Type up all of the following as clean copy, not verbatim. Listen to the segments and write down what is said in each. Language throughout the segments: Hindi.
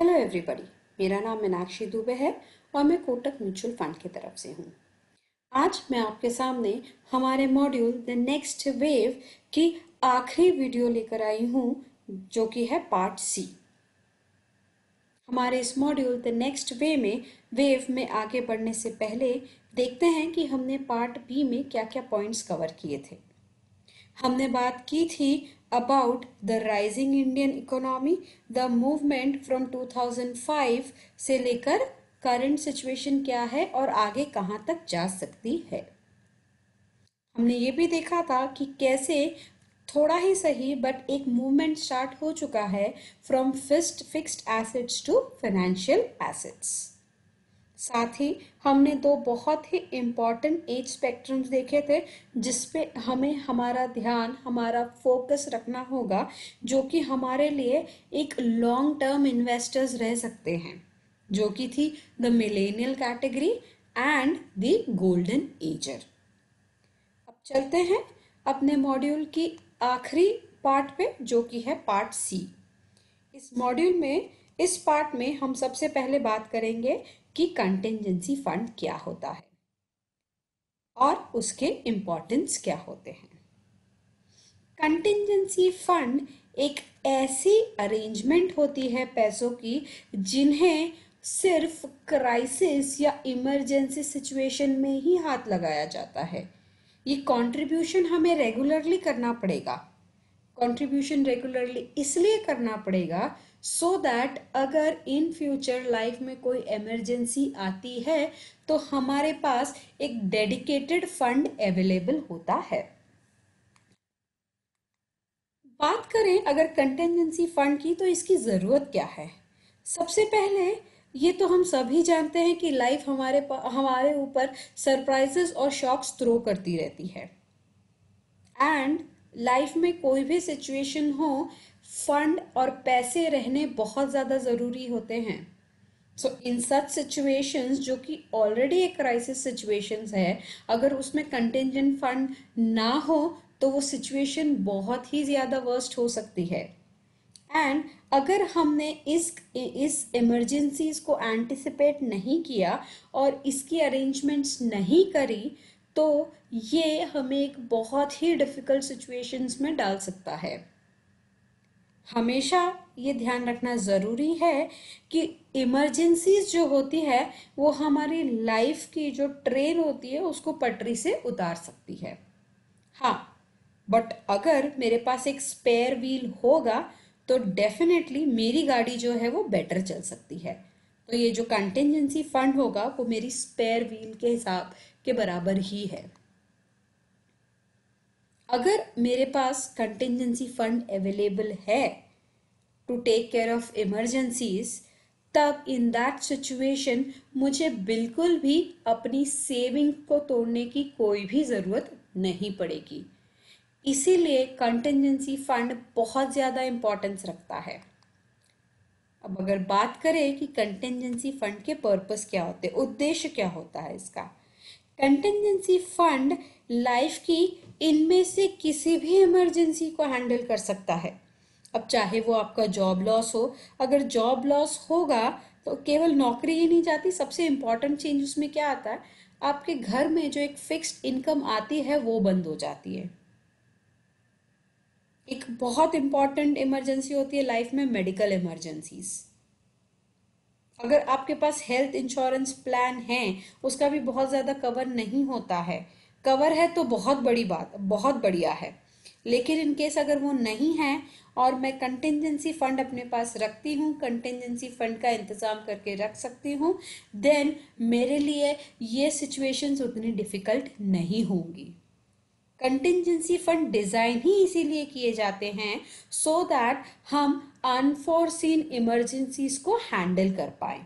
Hello everybody. मेरा नाम मीनाक्षी दुबे है और मैं कोटक म्यूचुअल फंड की तरफ से हूँ। आज मैं आपके सामने हमारे मॉड्यूल द नेक्स्ट वेव की आखिरी वीडियो लेकर आई हूँ, जो कि है पार्ट सी। हमारे इस मॉड्यूल द नेक्स्ट वेव में आगे बढ़ने से पहले देखते हैं कि हमने पार्ट बी में क्या क्या पॉइंट्स कवर किए थे। हमने बात की थी about the rising Indian economy, the movement from 2005 से लेकर करंट सिचुएशन क्या है और आगे कहाँ तक जा सकती है। हमने ये भी देखा था कि कैसे थोड़ा ही सही बट एक मूवमेंट स्टार्ट हो चुका है from fixed assets to financial assets. साथ ही हमने दो बहुत ही इम्पॉर्टेंट एज स्पेक्ट्रम्स देखे थे जिसपे हमें हमारा ध्यान, हमारा फोकस रखना होगा, जो कि हमारे लिए एक लॉन्ग टर्म इन्वेस्टर्स रह सकते हैं, जो कि थी the millennial category and the golden ager. अब चलते हैं अपने मॉड्यूल की आखिरी पार्ट पे, जो कि है पार्ट सी। इस मॉड्यूल में, इस पार्ट में हम सबसे पहले बात करेंगे कि कंटिंजेंसी फंड क्या होता है और उसके इम्पोर्टेंस क्या होते हैं। कंटिंजेंसी फंड एक ऐसी अरेंजमेंट होती है पैसों की जिन्हें सिर्फ क्राइसिस या इमरजेंसी सिचुएशन में ही हाथ लगाया जाता है। ये कंट्रीब्यूशन हमें रेगुलरली करना पड़ेगा। कंट्रीब्यूशन रेगुलरली इसलिए करना पड़ेगा सो दैट अगर इन फ्यूचर लाइफ में कोई इमरजेंसी आती है तो हमारे पास एक डेडिकेटेड फंड अवेलेबल होता है। बात करें अगर कंटेंजेंसी फंड की, तो इसकी ज़रूरत क्या है। सबसे पहले ये तो हम सभी जानते हैं कि लाइफ हमारे ऊपर सरप्राइजेस और शॉक्स थ्रो करती रहती है, एंड लाइफ में कोई भी सिचुएशन हो, फंड और पैसे रहने बहुत ज़्यादा ज़रूरी होते हैं। सो इन सच सिचुएशंस, जो कि ऑलरेडी एक क्राइसिस सिचुएशंस है, अगर उसमें कंटिंजेंट फंड ना हो तो वो सिचुएशन बहुत ही ज़्यादा वर्स्ट हो सकती है। एंड अगर हमने इस इमरजेंसीज को एंटिसिपेट नहीं किया और इसकी अरेंजमेंट्स नहीं करी तो ये हमें एक बहुत ही डिफिकल्ट सिचुएशंस में डाल सकता है। हमेशा ये ध्यान रखना ज़रूरी है कि इमरजेंसीज जो होती है वो हमारी लाइफ की जो ट्रेन होती है उसको पटरी से उतार सकती है। हाँ, बट अगर मेरे पास एक स्पेयर व्हील होगा तो डेफिनेटली मेरी गाड़ी जो है वो बेटर चल सकती है। तो ये जो कंटिंजेंसी फंड होगा वो मेरी स्पेयर व्हील के हिसाब के बराबर ही है। अगर मेरे पास कंटिंजेंसी फंड अवेलेबल है to take care of emergencies, तब इन दैट सिचुएशन मुझे बिल्कुल भी अपनी सेविंग को तोड़ने की कोई भी ज़रूरत नहीं पड़ेगी। इसीलिए कंटिंजेंसी फंड बहुत ज़्यादा इम्पोर्टेंस रखता है। अब अगर बात करें कि कंटिंजेंसी फंड के पर्पस क्या होते हैं, उद्देश्य क्या होता है इसका। कंटिंजेंसी फंड लाइफ की इनमें से किसी भी इमरजेंसी को हैंडल कर सकता है। अब चाहे वो आपका जॉब लॉस हो, अगर जॉब लॉस होगा तो केवल नौकरी ही नहीं जाती, सबसे इम्पॉर्टेंट चेंज उसमें क्या आता है, आपके घर में जो एक फिक्स्ड इनकम आती है वो बंद हो जाती है। एक बहुत इंपॉर्टेंट इमरजेंसी होती है लाइफ में, मेडिकल इमरजेंसीज। अगर आपके पास हेल्थ इंश्योरेंस प्लान है, उसका भी बहुत ज़्यादा कवर नहीं होता है, कवर है तो बहुत बड़ी बात, बहुत बढ़िया है, लेकिन इन केस अगर वो नहीं है और मैं कंटिंजेंसी फंड अपने पास रखती हूँ, कंटिंजेंसी फंड का इंतज़ाम करके रख सकती हूँ, देन मेरे लिए ये सिचुएशंस उतनी डिफ़िकल्ट नहीं होंगी। कंटिंजेंसी फंड डिज़ाइन ही इसीलिए किए जाते हैं सो दैट हम अनफोर्सीन इमरजेंसीज को हैंडल कर पाए।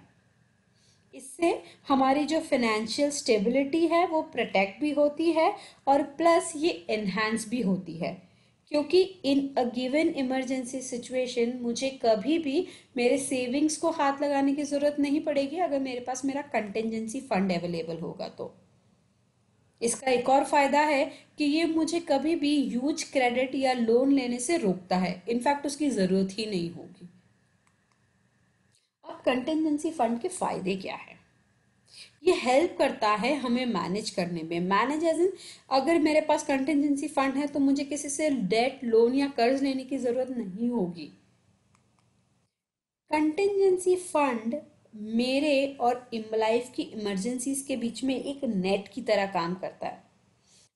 इससे हमारी जो फाइनेंशियल स्टेबिलिटी है वो प्रोटेक्ट भी होती है और प्लस ये एनहांस भी होती है, क्योंकि इन अ गिवन इमरजेंसी सिचुएशन मुझे कभी भी मेरे सेविंग्स को हाथ लगाने की ज़रूरत नहीं पड़ेगी अगर मेरे पास मेरा कंटिंजेंसी फंड अवेलेबल होगा तो। इसका एक और फायदा है कि ये मुझे कभी भी ह्यूज क्रेडिट या लोन लेने से रोकता है, इनफैक्ट उसकी ज़रूरत ही नहीं होगी। अब कंटिजेंसी फंड के फायदे क्या है? ये हेल्प करता है हमें मैनेज करने में। मैनेज एज इन, अगर मेरे पास कंटिजेंसी फंड है तो मुझे किसी से डेट, लोन या कर्ज लेने की जरूरत नहीं होगी। कंटिजेंसी फंड मेरे और लाइफ की इमरजेंसीज के बीच में एक नेट की तरह काम करता है।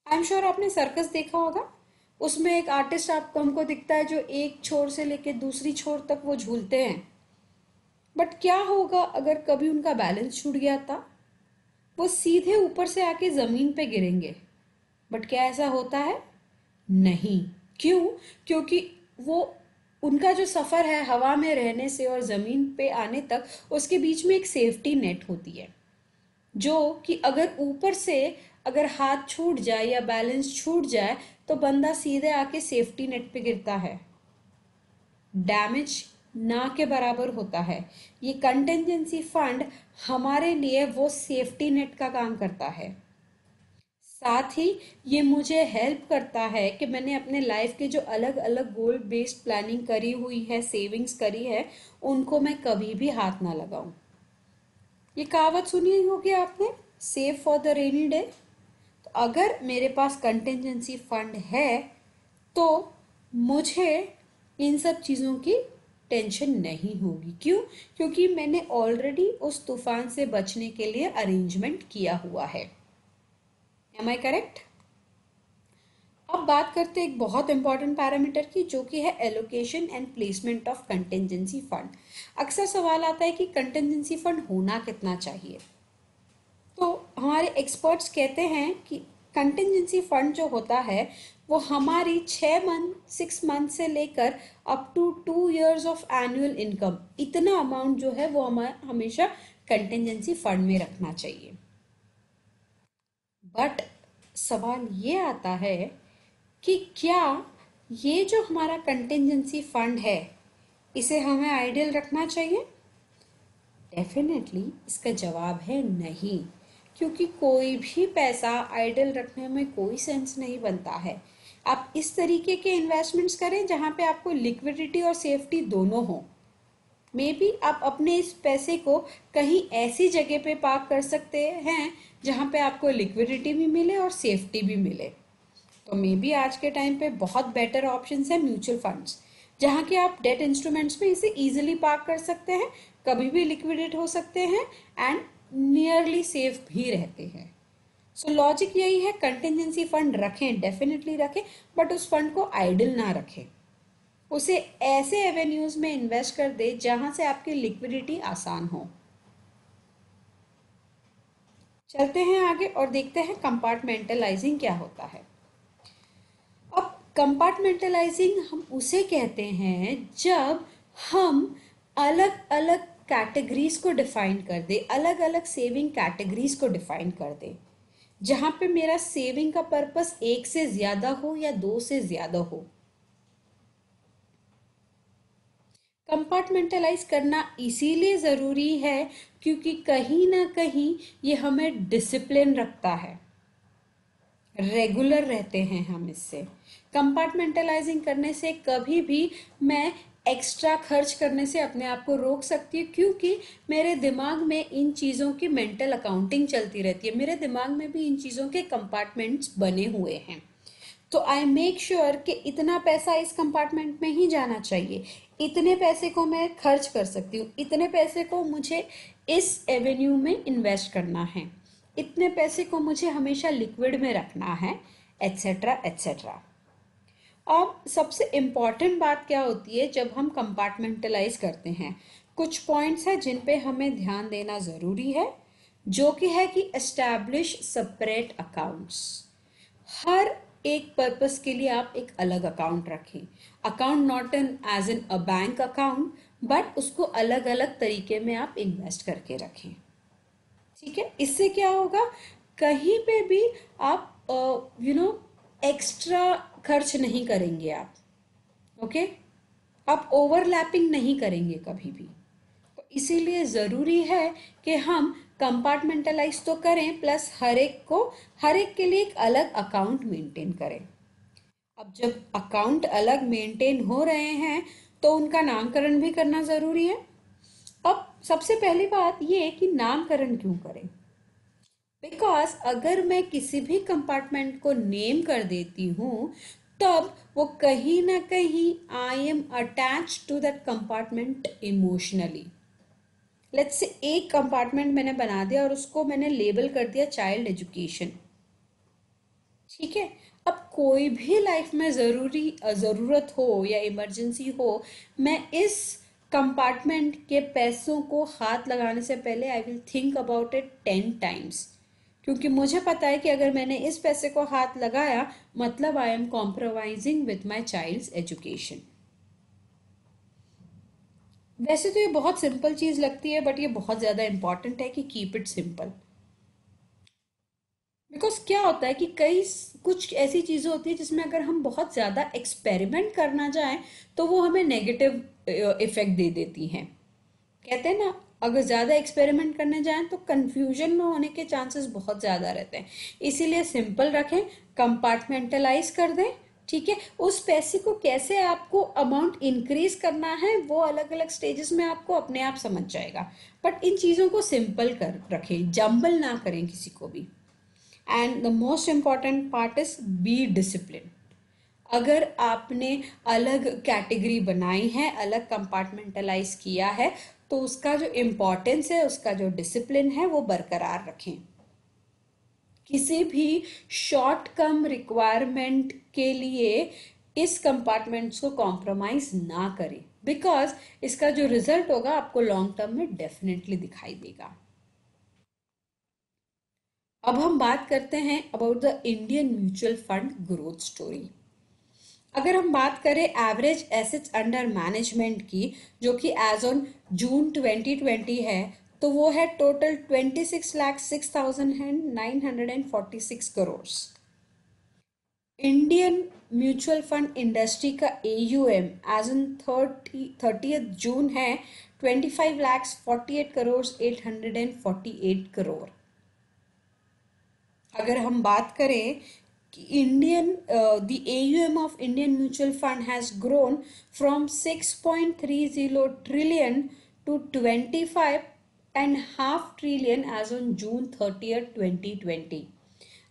आई एम श्योर आपने सर्कस देखा होगा। उसमें एक आर्टिस्ट आपको हमको दिखता है जो एक छोर से लेके दूसरी छोर तक वो झूलते हैं। बट क्या होगा अगर कभी उनका बैलेंस छूट गया था? वो सीधे ऊपर से आके जमीन पे गिरेंगे। बट क्या ऐसा होता है? नहीं। क्यों? क्योंकि वो, उनका जो सफर है हवा में रहने से और जमीन पे आने तक, उसके बीच में एक सेफ्टी नेट होती है, जो कि अगर ऊपर से अगर हाथ छूट जाए या बैलेंस छूट जाए तो बंदा सीधे आके सेफ्टी नेट पे गिरता है, डैमेज ना के बराबर होता है। ये कंटिजेंसी फंड हमारे लिए वो सेफ्टी नेट का काम करता है। साथ ही ये मुझे हेल्प करता है कि मैंने अपने लाइफ के जो अलग अलग गोल बेस्ड प्लानिंग करी हुई है, सेविंग्स करी है, उनको मैं कभी भी हाथ ना लगाऊं। ये कहावत सुनी होगी आपने, save for the rainy day. तो अगर मेरे पास कंटिजेंसी फंड है तो मुझे इन सब चीज़ों की टेंशन नहीं होगी। क्यों? क्योंकि मैंने ऑलरेडी उस तूफान से बचने के लिए अरेंजमेंट किया हुआ है। Am I correct? अब बात करते हैं एक बहुत इंपॉर्टेंट पैरामीटर की, जो कि है allocation and placement of contingency fund. अक्सर सवाल आता है कि कंटिजेंसी फंड होना कितना चाहिए। तो हमारे एक्सपर्ट्स कहते हैं कि कंटिजेंसी फंड जो होता है वो हमारी 6 मंथ 6 मंथ से लेकर up to 2 years of annual income, इतना अमाउंट जो है वो हमें हमेशा कंटिजेंसी फंड में रखना चाहिए। बट सवाल ये आता है कि क्या ये जो हमारा कंटिजेंसी फंड है, इसे हमें आइडियल रखना चाहिए? डेफिनेटली इसका जवाब है नहीं। क्योंकि कोई भी पैसा आइडल रखने में कोई सेंस नहीं बनता है। आप इस तरीके के इन्वेस्टमेंट्स करें जहां पे आपको लिक्विडिटी और सेफ्टी दोनों हो। मे बी आप अपने इस पैसे को कहीं ऐसी जगह पे पार्क कर सकते हैं जहां पे आपको लिक्विडिटी भी मिले और सेफ्टी भी मिले। तो मे बी आज के टाइम पे बहुत बेटर ऑप्शंस है म्यूचुअल फंड्स, जहाँ के आप डेट इंस्ट्रूमेंट्स में इसे इजीली पार्क कर सकते हैं, कभी भी लिक्विडेट हो सकते हैं एंड नियरली सेफ भी रहते हैं। सो लॉजिक यही है, कंटिजेंसी फंड रखें, डेफिनेटली रखें, बट उस फंड को आइडल ना रखें। उसे ऐसे एवेन्यूज में इन्वेस्ट कर दे जहां से आपकी लिक्विडिटी आसान हो। चलते हैं आगे और देखते हैं कंपार्टमेंटलाइजिंग क्या होता है। अब कंपार्टमेंटलाइजिंग हम उसे कहते हैं जब हम अलग अलग कैटेगरीज को डिफाइन कर दे, अलग अलग सेविंग कैटेगरीज को डिफाइन कर दे, जहां पे मेरा सेविंग का पर्पस एक से ज्यादा हो या दो से ज्यादा हो। कंपार्टमेंटलाइज करना इसीलिए ज़रूरी है क्योंकि कहीं ना कहीं ये हमें डिसिप्लिन रखता है, रेगुलर रहते हैं हम इससे। कंपार्टमेंटलाइजिंग करने से कभी भी मैं एक्स्ट्रा खर्च करने से अपने आप को रोक सकती हूँ, क्योंकि मेरे दिमाग में इन चीज़ों की मेंटल अकाउंटिंग चलती रहती है। मेरे दिमाग में भी इन चीज़ों के कंपार्टमेंट्स बने हुए हैं। तो आई मेक श्योर कि इतना पैसा इस कंपार्टमेंट में ही जाना चाहिए, इतने पैसे को मैं खर्च कर सकती हूँ, इतने पैसे को मुझे इस एवेन्यू में इन्वेस्ट करना है, इतने पैसे को मुझे हमेशा लिक्विड में रखना है, एट्सेट्रा एट्सेट्रा। अब सबसे इम्पॉर्टेंट बात क्या होती है जब हम कंपार्टमेंटलाइज करते हैं? कुछ पॉइंट्स हैं जिन पे हमें ध्यान देना ज़रूरी है, जो कि है कि एस्टैब्लिश सेपरेट अकाउंट्स। हर एक पर्पस के लिए आप एक अलग अकाउंट रखें। Account not an as an a bank account, but उसको अलग अलग तरीके में आप इन्वेस्ट करके रखें। ठीक है, इससे क्या होगा, कहीं पे भी आप एक्स्ट्रा खर्च नहीं करेंगे आप। ओके, आप ओवरलैपिंग नहीं करेंगे कभी भी। तो इसीलिए ज़रूरी है कि हम कंपार्टमेंटलाइज तो करें, प्लस हर एक के लिए एक अलग अकाउंट मेंटेन करें। अब जब अकाउंट अलग मेंटेन हो रहे हैं तो उनका नामकरण भी करना ज़रूरी है। अब सबसे पहली बात ये कि नामकरण क्यों करें? बिकॉज अगर मैं किसी भी कंपार्टमेंट को नेम कर देती हूँ तब वो कहीं ना कहीं I am attach to that compartment emotionally. Let's say एक कंपार्टमेंट मैंने बना दिया और उसको मैंने लेबल कर दिया चाइल्ड एजुकेशन। ठीक है, अब कोई भी लाइफ में ज़रूरत हो या इमरजेंसी हो, मैं इस कंपार्टमेंट के पैसों को हाथ लगाने से पहले I will think about it 10 times, क्योंकि मुझे पता है कि अगर मैंने इस पैसे को हाथ लगाया मतलब I am compromising with my child's education. वैसे तो ये बहुत सिंपल चीज़ लगती है बट ये बहुत ज़्यादा इंपॉर्टेंट है कि कीप इट सिंपल। बिकॉज क्या होता है कि कुछ ऐसी चीज़ें होती है जिसमें अगर हम बहुत ज़्यादा एक्सपेरिमेंट करना जाएं तो वो हमें नेगेटिव इफेक्ट दे देती हैं। कहते हैं ना, अगर ज़्यादा एक्सपेरिमेंट करने जाएं तो कंफ्यूजन में होने के चांसेस बहुत ज़्यादा रहते हैं। इसीलिए सिंपल रखें, कंपार्टमेंटलाइज कर दें। ठीक है, उस पैसे को कैसे आपको अमाउंट इंक्रीज करना है वो अलग अलग स्टेजेस में आपको अपने आप समझ जाएगा, बट इन चीज़ों को सिंपल कर रखें, जंबल ना करें किसी को भी। And the most important part is be discipline. अगर आपने अलग कैटेगरी बनाई है, अलग कंपार्टमेंटलाइज किया है, तो उसका जो इम्पोर्टेंस है, उसका जो डिसिप्लिन है वो बरकरार रखें। किसी भी शॉर्ट टर्म रिक्वायरमेंट के लिए इस कंपार्टमेंट्स को कॉम्प्रोमाइज ना करें, बिकॉज इसका जो रिजल्ट होगा आपको लॉन्ग टर्म में डेफिनेटली दिखाई देगा। अब हम बात करते हैं about the Indian mutual fund growth story. अगर हम बात करें एवरेज एसेट्स अंडर मैनेजमेंट की, जो कि एज ऑन जून 2020 है, तो वो है total 26,06,946 crore. Indian mutual fund industry का AUM एज ऑन 30th जून है 25,48,848 करोड़। अगर हम बात करें कि the AUM of Indian mutual fund has grown from 6.30 trillion to 25.5 trillion as on June 30th 2020।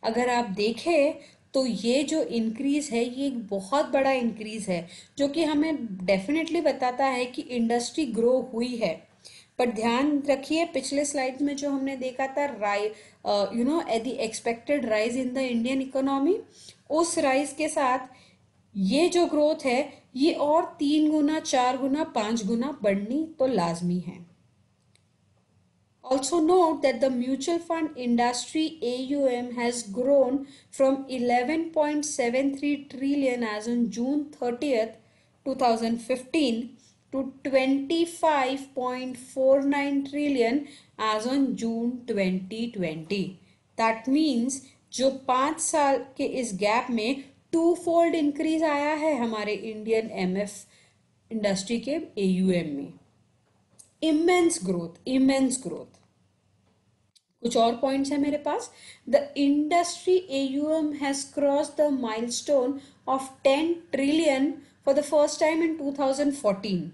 अगर आप देखें तो ये जो इंक्रीज है ये एक बहुत बड़ा इंक्रीज है, जो कि हमें डेफिनेटली बताता है कि इंडस्ट्री ग्रो हुई है। पर ध्यान रखिए, पिछले स्लाइड में जो हमने देखा था the expected rise in the Indian economy, उस राइज के साथ ये जो ग्रोथ है ये और 3 गुना, 4 गुना, 5 गुना बढ़नी तो लाजमी है। Also note that the mutual fund industry AUM has grown from 11.73 trillion as on June 30th 2015 to 25.49 trillion as on June 2020। That means जो 5 साल के इस गैप में 2-fold इंक्रीज आया है हमारे इंडियन MF इंडस्ट्री के AUM में। Immense growth, immense growth. कुछ और पॉइंट्स है मेरे पास। The industry AUM has cross the milestone of 10 trillion for the first time in 2014।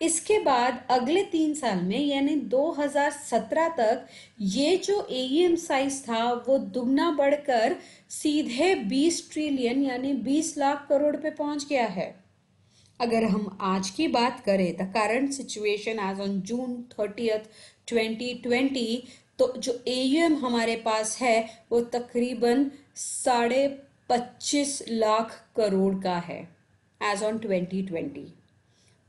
इसके बाद अगले 3 साल में यानी 2017 तक ये जो AUM साइज था वो दुगना बढ़कर सीधे 20 ट्रिलियन यानी 20 लाख करोड़ पे पहुंच गया है। अगर हम आज की बात करें, the current situation as on June 30th 2020, तो जो AUM हमारे पास है वो तकरीबन 25.5 लाख करोड़ का है as on 2020,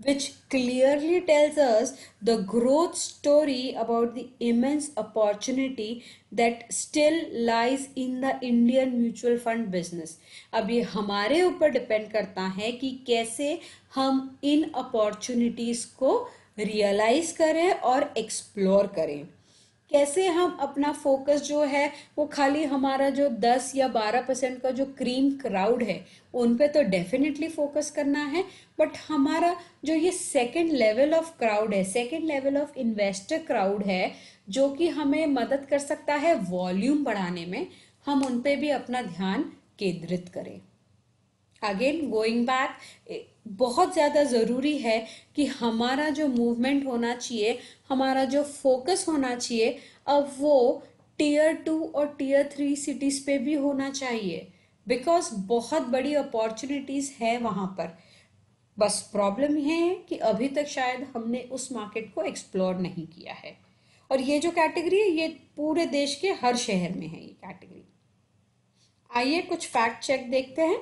which clearly tells us the growth story about the immense opportunity that still lies in the Indian mutual fund business। अब ये हमारे ऊपर डिपेंड करता है कि कैसे हम इन अपॉर्चुनिटीज को रियलाइज करें और एक्सप्लोर करें, कैसे हम अपना फोकस जो है वो खाली हमारा जो 10 या 12% का जो क्रीम क्राउड है उन पे तो डेफिनेटली फोकस करना है, बट हमारा जो ये सेकंड लेवल ऑफ क्राउड है, second level of investor crowd है, जो कि हमें मदद कर सकता है वॉल्यूम बढ़ाने में, हम उन पे भी अपना ध्यान केंद्रित करें। अगेन गोइंग बैक, बहुत ज़्यादा ज़रूरी है कि हमारा जो मूवमेंट होना चाहिए, हमारा जो फोकस होना चाहिए, अब वो टीयर 2 और टीयर 3 सिटीज़ पे भी होना चाहिए, बिकॉज बहुत बड़ी अपॉर्चुनिटीज़ है वहाँ पर। बस प्रॉब्लम ये है कि अभी तक शायद हमने उस मार्केट को एक्सप्लोर नहीं किया है। और ये जो कैटेगरी है ये पूरे देश के हर शहर में है ये कैटेगरी। आइए कुछ फैक्ट चेक देखते हैं।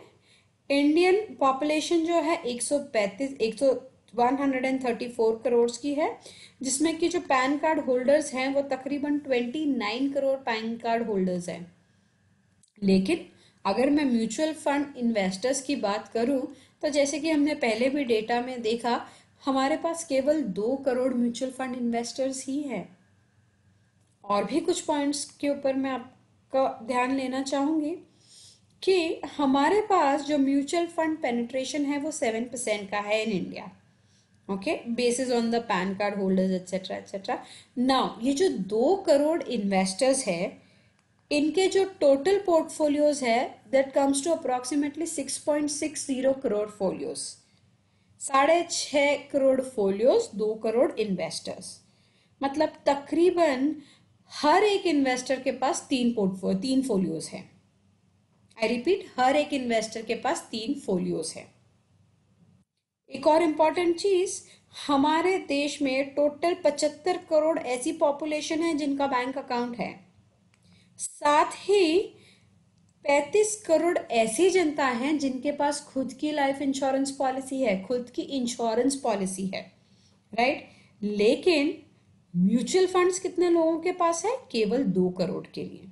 इंडियन पॉपुलेशन जो है 134 करोड़ की है, जिसमें कि जो पैन कार्ड होल्डर्स हैं वो तकरीबन 29 करोड़ पैन कार्ड होल्डर्स हैं। लेकिन अगर मैं म्यूचुअल फंड इन्वेस्टर्स की बात करूं तो जैसे कि हमने पहले भी डेटा में देखा, हमारे पास केवल 2 करोड़ म्यूचुअल फंड इन्वेस्टर्स ही हैं। और भी कुछ पॉइंट्स के ऊपर मैं आपका ध्यान लेना चाहूंगी कि हमारे पास जो म्यूचुअल फंड पेनिट्रेशन है वो 7% का है in India. Okay, basis on the PAN card holders etcetera etcetera. Now ये जो 2 करोड़ इन्वेस्टर्स है, इनके जो टोटल पोर्टफोलियोज है that comes to approximately 6.60 crore folios. 6.5 crore folios, 2 crore investors, मतलब तकरीबन हर एक इन्वेस्टर के पास तीन फोलियोज है। आई रिपीट, हर एक इन्वेस्टर के पास 3 फोलियोज है। एक और इम्पॉर्टेंट चीज, हमारे देश में टोटल 75 करोड़ ऐसी पॉपुलेशन है जिनका बैंक अकाउंट है। साथ ही 35 करोड़ ऐसी जनता है जिनके पास खुद की लाइफ इंश्योरेंस पॉलिसी है, खुद की इंश्योरेंस पॉलिसी है, राइट। लेकिन म्यूचुअल फंड्स कितने लोगों के पास है? केवल 2 करोड़ के लिए,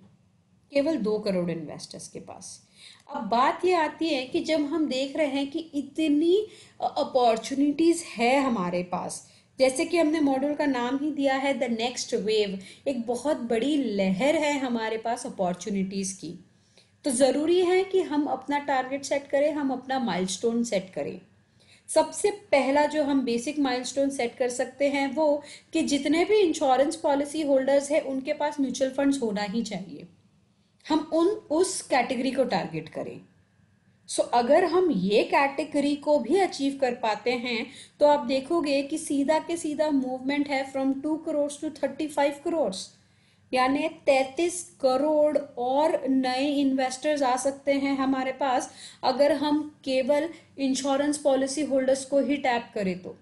केवल 2 करोड़ इन्वेस्टर्स के पास। अब बात ये आती है कि जब हम देख रहे हैं कि इतनी अपॉर्चुनिटीज है हमारे पास, जैसे कि हमने मॉड्यूल का नाम ही दिया है द नेक्स्ट वेव, एक बहुत बड़ी लहर है हमारे पास अपॉर्चुनिटीज की, तो जरूरी है कि हम अपना टारगेट सेट करें, हम अपना माइलस्टोन सेट करें। सबसे पहला जो हम बेसिक माइलस्टोन सेट कर सकते हैं वो कि जितने भी इंश्योरेंस पॉलिसी होल्डर्स हैं उनके पास म्यूचुअल फंड्स होना ही चाहिए। हम उस कैटेगरी को टारगेट करें। अगर हम ये कैटेगरी को भी अचीव कर पाते हैं तो आप देखोगे कि सीधा के सीधा मूवमेंट है फ्रॉम 2 करोड़ टू 35 करोड़, यानी 33 करोड़ और नए इन्वेस्टर्स आ सकते हैं हमारे पास अगर हम केवल इंश्योरेंस पॉलिसी होल्डर्स को ही टैप करें तो।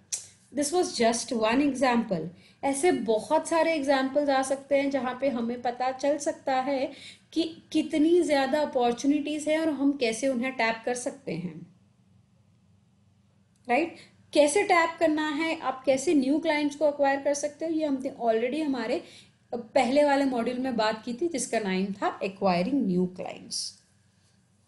This was just one example. ऐसे बहुत सारे एग्जाम्पल्स आ सकते हैं जहाँ पे हमें पता चल सकता है कि कितनी ज्यादा अपॉर्चुनिटीज है और हम कैसे उन्हें टैप कर सकते हैं, राइट। कैसे टैप करना है, आप कैसे न्यू क्लाइंट्स को अक्वायर कर सकते हो, ये हमने ऑलरेडी हमारे पहले वाले मॉड्यूल में बात की थी जिसका नाम था एक्वायरिंग न्यू क्लाइंट्स।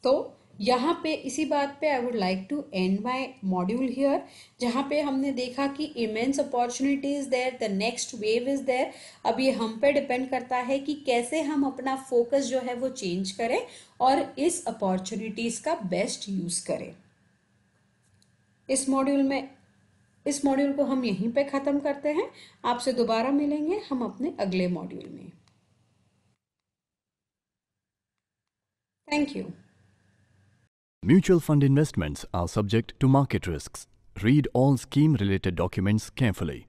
तो यहाँ पे इसी बात पे I would like to end my module here, जहाँ पे हमने देखा कि immense opportunity is there, the next wave is there. अब ये हम पे डिपेंड करता है कि कैसे हम अपना फोकस जो है वो चेंज करें और इस अपॉर्चुनिटीज का बेस्ट यूज करें। इस मॉड्यूल को हम यहीं पे ख़त्म करते हैं। आपसे दोबारा मिलेंगे हम अपने अगले मॉड्यूल में। Thank you. Mutual fund investments are subject to market risks. Read all scheme-related documents carefully.